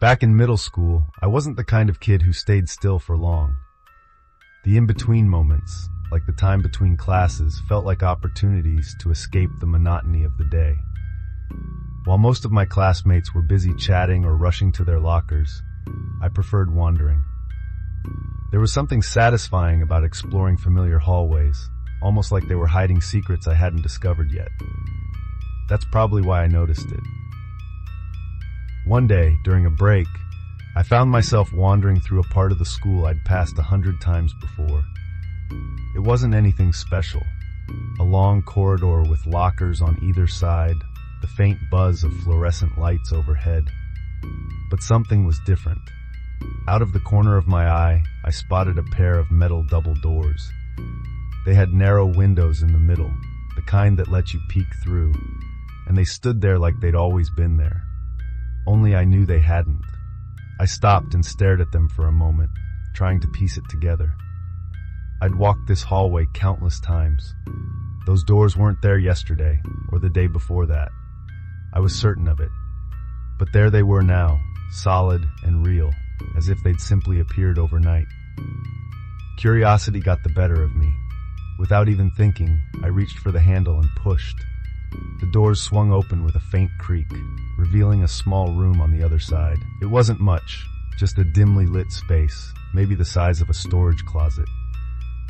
Back in middle school, I wasn't the kind of kid who stayed still for long. The in-between moments, like the time between classes, felt like opportunities to escape the monotony of the day. While most of my classmates were busy chatting or rushing to their lockers, I preferred wandering. There was something satisfying about exploring familiar hallways, almost like they were hiding secrets I hadn't discovered yet. That's probably why I noticed it. One day, during a break, I found myself wandering through a part of the school I'd passed 100 times before. It wasn't anything special. A long corridor with lockers on either side, the faint buzz of fluorescent lights overhead. But something was different. Out of the corner of my eye, I spotted a pair of metal double doors. They had narrow windows in the middle, the kind that let you peek through, and they stood there like they'd always been there. Only I knew they hadn't. I stopped and stared at them for a moment, trying to piece it together. I'd walked this hallway countless times. Those doors weren't there yesterday, or the day before that. I was certain of it. But there they were now, solid and real, as if they'd simply appeared overnight. Curiosity got the better of me. Without even thinking, I reached for the handle and pushed. The doors swung open with a faint creak, revealing a small room on the other side. It wasn't much, just a dimly lit space, maybe the size of a storage closet.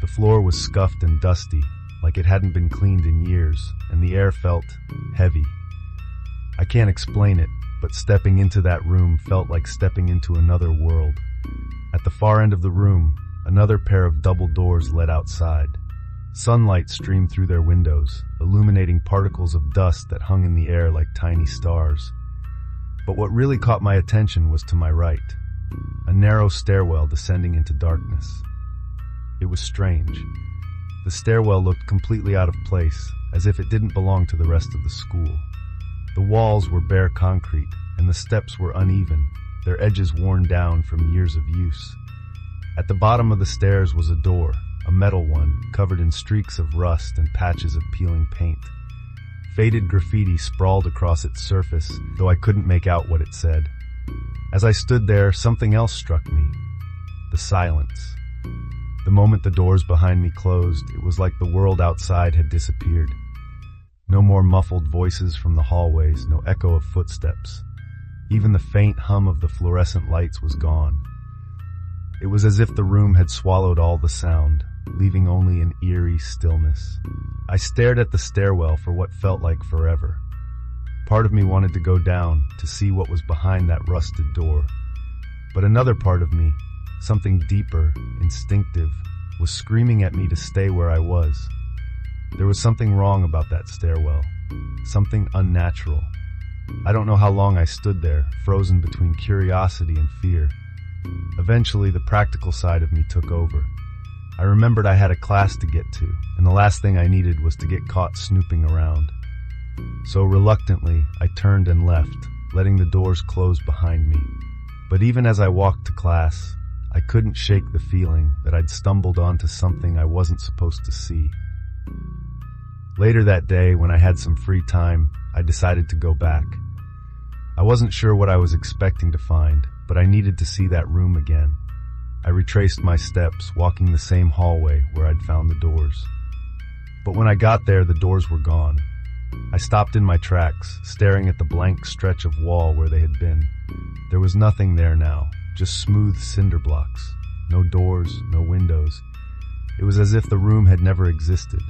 The floor was scuffed and dusty, like it hadn't been cleaned in years, and the air felt heavy. I can't explain it, but stepping into that room felt like stepping into another world. At the far end of the room, another pair of double doors led outside. Sunlight streamed through their windows, illuminating particles of dust that hung in the air like tiny stars. But what really caught my attention was to my right, a narrow stairwell descending into darkness. It was strange. The stairwell looked completely out of place, as if it didn't belong to the rest of the school. The walls were bare concrete, and the steps were uneven, their edges worn down from years of use. At the bottom of the stairs was a door, a metal one, covered in streaks of rust and patches of peeling paint. Faded graffiti sprawled across its surface, though I couldn't make out what it said. As I stood there, something else struck me. The silence. The moment the doors behind me closed, it was like the world outside had disappeared. No more muffled voices from the hallways, no echo of footsteps. Even the faint hum of the fluorescent lights was gone. It was as if the room had swallowed all the sound, leaving only an eerie stillness. I stared at the stairwell for what felt like forever. Part of me wanted to go down to see what was behind that rusted door. But another part of me, something deeper, instinctive, was screaming at me to stay where I was. There was something wrong about that stairwell, something unnatural. I don't know how long I stood there, frozen between curiosity and fear. Eventually, the practical side of me took over. I remembered I had a class to get to, and the last thing I needed was to get caught snooping around. So reluctantly, I turned and left, letting the doors close behind me. But even as I walked to class, I couldn't shake the feeling that I'd stumbled onto something I wasn't supposed to see. Later that day, when I had some free time, I decided to go back. I wasn't sure what I was expecting to find, but I needed to see that room again. I retraced my steps, walking the same hallway where I'd found the doors. But when I got there, the doors were gone. I stopped in my tracks, staring at the blank stretch of wall where they had been. There was nothing there now, just smooth cinder blocks. No doors, no windows. It was as if the room had never existed.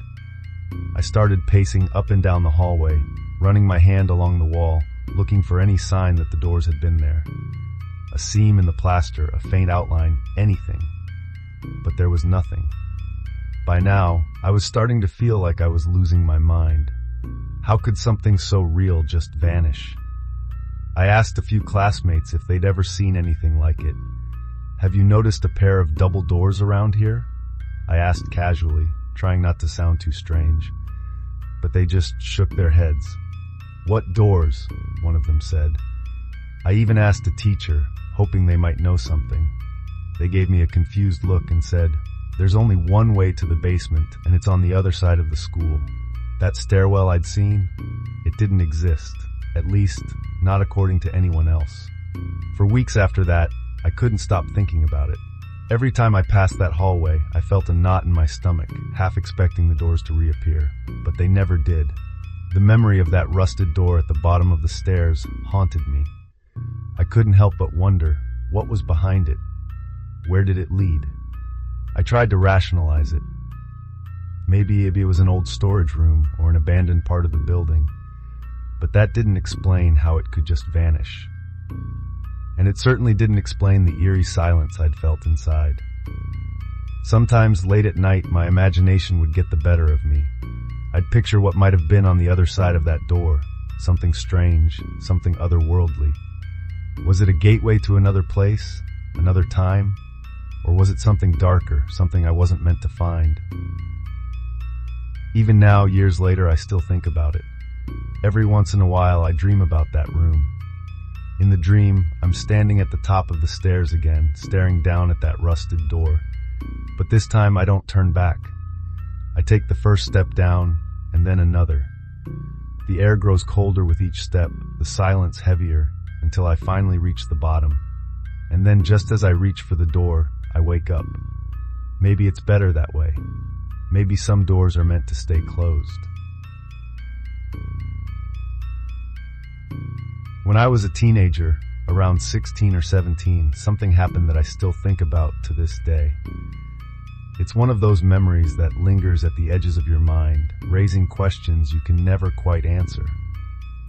I started pacing up and down the hallway, running my hand along the wall, looking for any sign that the doors had been there. A seam in the plaster, a faint outline, anything. But there was nothing. By now, I was starting to feel like I was losing my mind. How could something so real just vanish? I asked a few classmates if they'd ever seen anything like it. "Have you noticed a pair of double doors around here?" I asked casually, trying not to sound too strange. But they just shook their heads. "What doors?" one of them said. I even asked a teacher, hoping they might know something. They gave me a confused look and said, "There's only one way to the basement, and it's on the other side of the school." That stairwell I'd seen, it didn't exist, at least not according to anyone else. For weeks after that, I couldn't stop thinking about it. Every time I passed that hallway, I felt a knot in my stomach, half expecting the doors to reappear, but they never did. The memory of that rusted door at the bottom of the stairs haunted me. I couldn't help but wonder, what was behind it? Where did it lead? I tried to rationalize it. Maybe it was an old storage room or an abandoned part of the building, but that didn't explain how it could just vanish. And it certainly didn't explain the eerie silence I'd felt inside. Sometimes late at night, my imagination would get the better of me. I'd picture what might have been on the other side of that door, something strange, something otherworldly. Was it a gateway to another place, another time? Or was it something darker, something I wasn't meant to find? Even now, years later, I still think about it. Every once in a while, I dream about that room. In the dream, I'm standing at the top of the stairs again, staring down at that rusted door. But this time, I don't turn back. I take the first step down, and then another. The air grows colder with each step, the silence heavier, until I finally reach the bottom. And then just as I reach for the door, I wake up. Maybe it's better that way. Maybe some doors are meant to stay closed. When I was a teenager, around 16 or 17, something happened that I still think about to this day. It's one of those memories that lingers at the edges of your mind, raising questions you can never quite answer.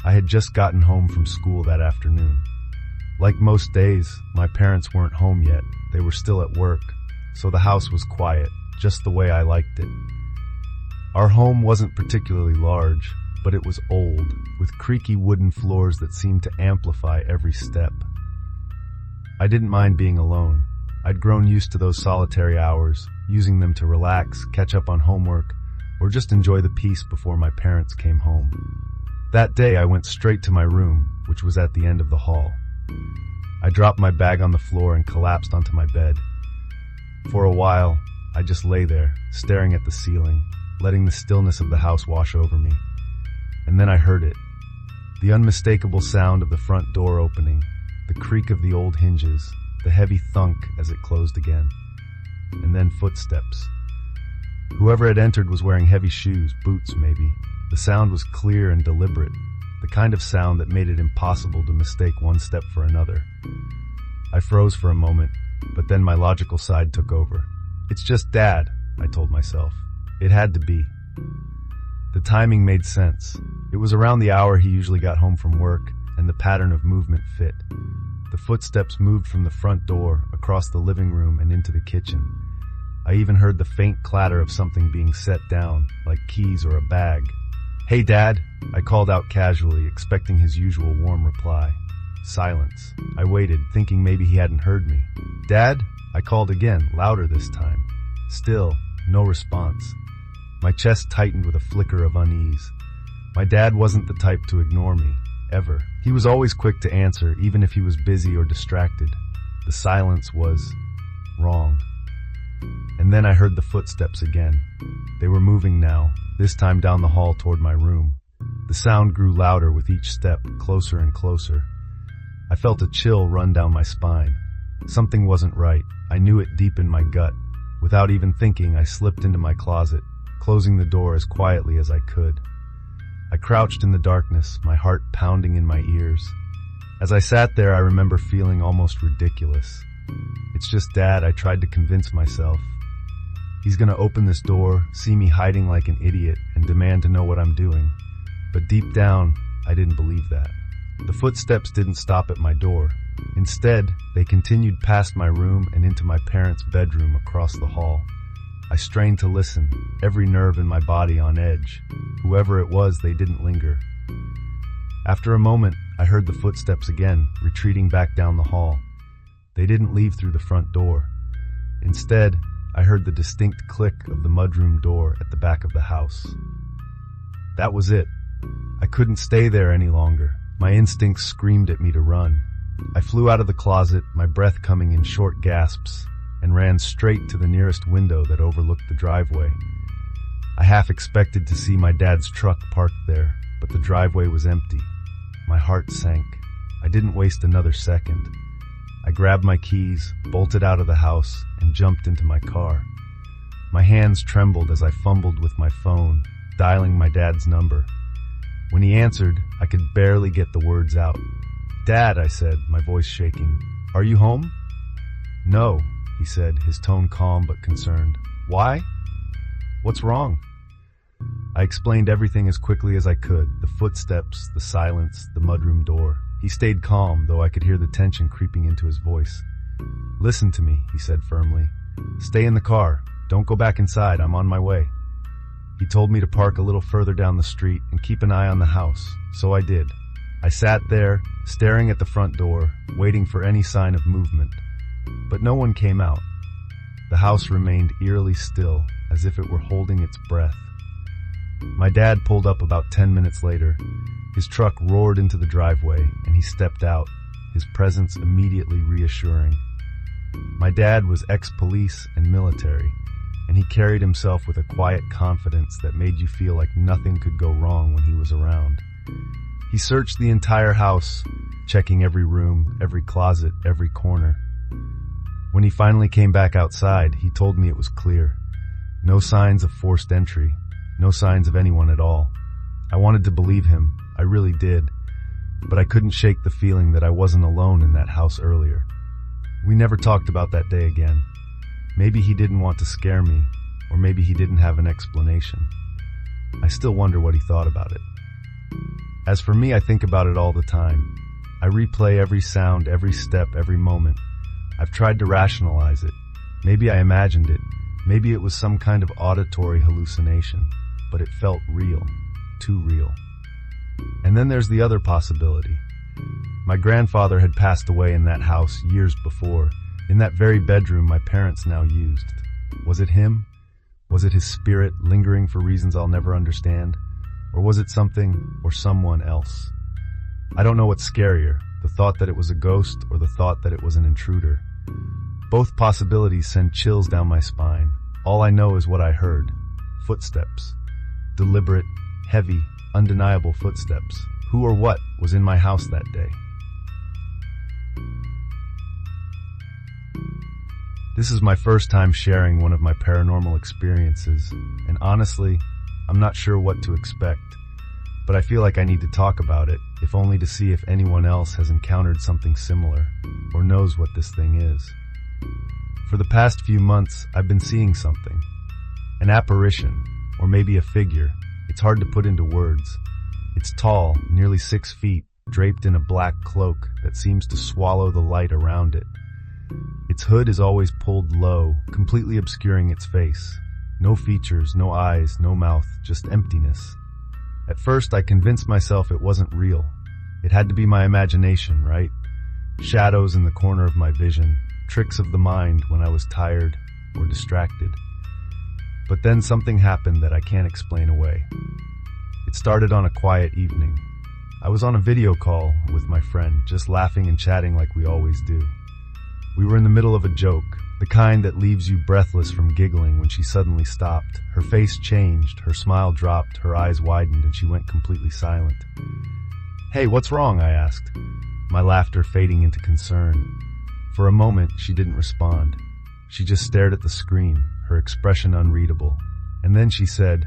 I had just gotten home from school that afternoon. Like most days, my parents weren't home yet. They were still at work, so the house was quiet, just the way I liked it. Our home wasn't particularly large, but it was old, with creaky wooden floors that seemed to amplify every step. I didn't mind being alone. I'd grown used to those solitary hours, using them to relax, catch up on homework, or just enjoy the peace before my parents came home. That day, I went straight to my room, which was at the end of the hall. I dropped my bag on the floor and collapsed onto my bed. For a while, I just lay there, staring at the ceiling, letting the stillness of the house wash over me. And then I heard it. The unmistakable sound of the front door opening, the creak of the old hinges, the heavy thunk as it closed again. And then footsteps. Whoever had entered was wearing heavy shoes, boots maybe. The sound was clear and deliberate, the kind of sound that made it impossible to mistake one step for another. I froze for a moment, but then my logical side took over. It's just Dad, I told myself. It had to be. The timing made sense. It was around the hour he usually got home from work, and the pattern of movement fit. The footsteps moved from the front door, across the living room, and into the kitchen. I even heard the faint clatter of something being set down, like keys or a bag. "Hey, Dad," I called out casually, expecting his usual warm reply. Silence. I waited, thinking maybe he hadn't heard me. "Dad?" I called again, louder this time. Still, no response. My chest tightened with a flicker of unease. My dad wasn't the type to ignore me, ever. He was always quick to answer, even if he was busy or distracted. The silence was wrong. And then I heard the footsteps again. They were moving now, this time down the hall toward my room. The sound grew louder with each step, closer and closer. I felt a chill run down my spine. Something wasn't right. I knew it deep in my gut. Without even thinking, I slipped into my closet, closing the door as quietly as I could. I crouched in the darkness, my heart pounding in my ears. As I sat there, I remember feeling almost ridiculous. "It's just Dad," I tried to convince myself. "He's gonna open this door, see me hiding like an idiot, and demand to know what I'm doing." But deep down, I didn't believe that. The footsteps didn't stop at my door. Instead, they continued past my room and into my parents' bedroom across the hall. I strained to listen, every nerve in my body on edge. Whoever it was, they didn't linger. After a moment, I heard the footsteps again, retreating back down the hall. They didn't leave through the front door. Instead, I heard the distinct click of the mudroom door at the back of the house. That was it. I couldn't stay there any longer. My instincts screamed at me to run. I flew out of the closet, my breath coming in short gasps, and ran straight to the nearest window that overlooked the driveway. I half expected to see my dad's truck parked there, but the driveway was empty. My heart sank. I didn't waste another second. I grabbed my keys, bolted out of the house, and jumped into my car. My hands trembled as I fumbled with my phone, dialing my dad's number. When he answered, I could barely get the words out. "Dad," I said, my voice shaking. "Are you home?" "No," he said, his tone calm but concerned. "Why? What's wrong?" I explained everything as quickly as I could, the footsteps, the silence, the mudroom door. He stayed calm, though I could hear the tension creeping into his voice. "Listen to me," he said firmly. "Stay in the car. Don't go back inside. I'm on my way." He told me to park a little further down the street and keep an eye on the house, so I did. I sat there, staring at the front door, waiting for any sign of movement. But no one came out. The house remained eerily still, as if it were holding its breath. My dad pulled up about 10 minutes later. His truck roared into the driveway, and he stepped out, his presence immediately reassuring. My dad was ex-police and military, and he carried himself with a quiet confidence that made you feel like nothing could go wrong when he was around. He searched the entire house, checking every room, every closet, every corner. When he finally came back outside, he told me it was clear. No signs of forced entry, no signs of anyone at all. I wanted to believe him, I really did, but I couldn't shake the feeling that I wasn't alone in that house earlier. We never talked about that day again. Maybe he didn't want to scare me, or maybe he didn't have an explanation. I still wonder what he thought about it. As for me, I think about it all the time. I replay every sound, every step, every moment. I've tried to rationalize it. Maybe I imagined it. Maybe it was some kind of auditory hallucination, but it felt real, too real. And then there's the other possibility. My grandfather had passed away in that house years before, in that very bedroom my parents now used. Was it him? Was it his spirit lingering for reasons I'll never understand? Or was it something or someone else? I don't know what's scarier, the thought that it was a ghost or the thought that it was an intruder. Both possibilities send chills down my spine. All I know is what I heard. Footsteps. Deliberate, heavy, undeniable footsteps. Who or what was in my house that day? This is my first time sharing one of my paranormal experiences, and honestly, I'm not sure what to expect, but I feel like I need to talk about it, if only to see if anyone else has encountered something similar, or knows what this thing is. For the past few months, I've been seeing something. An apparition, or maybe a figure. It's hard to put into words. It's tall, nearly 6 feet, draped in a black cloak that seems to swallow the light around it. Its hood is always pulled low, completely obscuring its face. No features, no eyes, no mouth, just emptiness. At first, I convinced myself it wasn't real. It had to be my imagination, right? Shadows in the corner of my vision, tricks of the mind when I was tired or distracted. But then something happened that I can't explain away. It started on a quiet evening. I was on a video call with my friend, just laughing and chatting like we always do. We were in the middle of a joke, the kind that leaves you breathless from giggling when she suddenly stopped. Her face changed, her smile dropped, her eyes widened, and she went completely silent. "Hey, what's wrong?" I asked, my laughter fading into concern. For a moment, she didn't respond. She just stared at the screen, her expression unreadable. And then she said,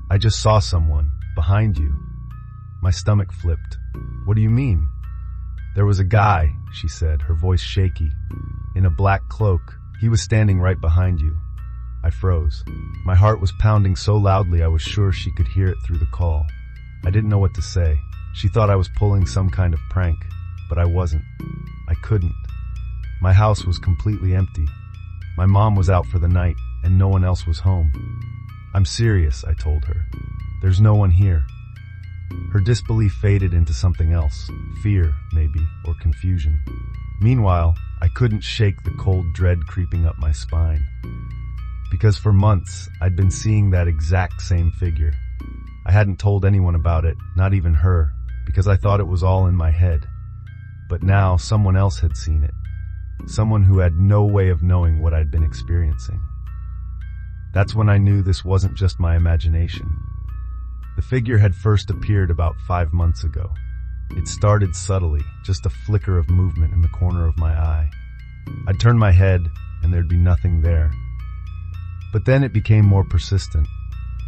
"I just saw someone, behind you." My stomach flipped. "What do you mean?" "There was a guy," she said, her voice shaky, "in a black cloak. He was standing right behind you." I froze. My heart was pounding so loudly I was sure she could hear it through the call. I didn't know what to say. She thought I was pulling some kind of prank, but I wasn't. I couldn't. My house was completely empty. My mom was out for the night, and no one else was home. "I'm serious," I told her. "There's no one here." Her disbelief faded into something else, fear, maybe, or confusion. Meanwhile, I couldn't shake the cold dread creeping up my spine. Because for months, I'd been seeing that exact same figure. I hadn't told anyone about it, not even her, because I thought it was all in my head. But now, someone else had seen it. Someone who had no way of knowing what I'd been experiencing. That's when I knew this wasn't just my imagination. The figure had first appeared about 5 months ago. It started subtly, just a flicker of movement in the corner of my eye. I'd turn my head, and there'd be nothing there. But then it became more persistent.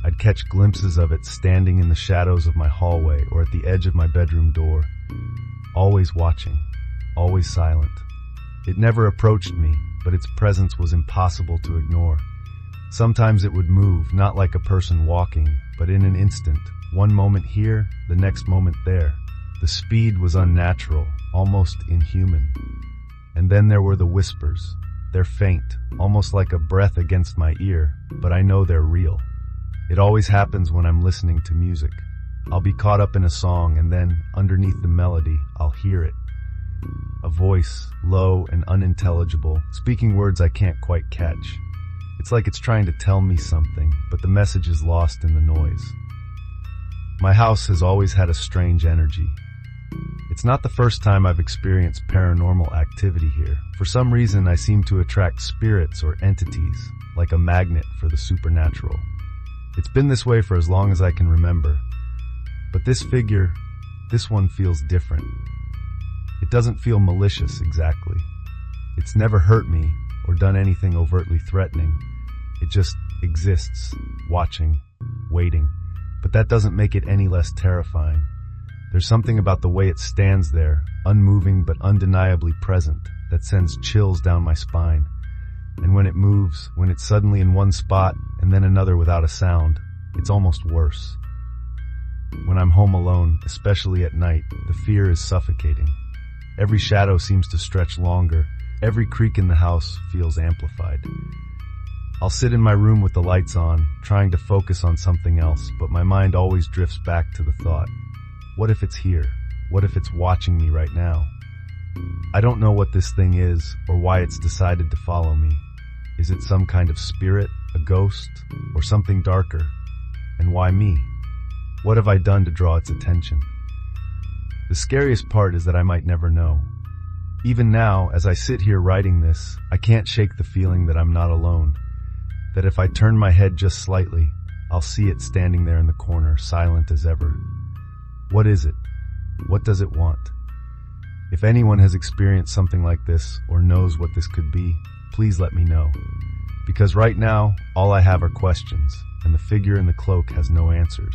I'd catch glimpses of it standing in the shadows of my hallway or at the edge of my bedroom door. Always watching, always silent. It never approached me, but its presence was impossible to ignore. Sometimes it would move, not like a person walking, but in an instant. One moment here, the next moment there. The speed was unnatural, almost inhuman. And then there were the whispers. They're faint, almost like a breath against my ear, but I know they're real. It always happens when I'm listening to music. I'll be caught up in a song, and then, underneath the melody, I'll hear it. A voice, low and unintelligible, speaking words I can't quite catch. It's like it's trying to tell me something, but the message is lost in the noise. My house has always had a strange energy. It's not the first time I've experienced paranormal activity here. For some reason, I seem to attract spirits or entities, like a magnet for the supernatural. It's been this way for as long as I can remember. But this figure, this one feels different. It doesn't feel malicious exactly. It's never hurt me or done anything overtly threatening. It just exists, watching, waiting. But that doesn't make it any less terrifying. There's something about the way it stands there, unmoving but undeniably present, that sends chills down my spine. And when it moves, when it's suddenly in one spot and then another without a sound, it's almost worse. When I'm home alone, especially at night, the fear is suffocating. Every shadow seems to stretch longer. Every creak in the house feels amplified. I'll sit in my room with the lights on, trying to focus on something else, but my mind always drifts back to the thought, what if it's here? What if it's watching me right now? I don't know what this thing is or why it's decided to follow me. Is it some kind of spirit, a ghost, or something darker? And why me? What have I done to draw its attention? The scariest part is that I might never know. Even now, as I sit here writing this, I can't shake the feeling that I'm not alone. That if I turn my head just slightly, I'll see it standing there in the corner, silent as ever. What is it? What does it want? If anyone has experienced something like this or knows what this could be, please let me know. Because right now, all I have are questions, and the figure in the cloak has no answers.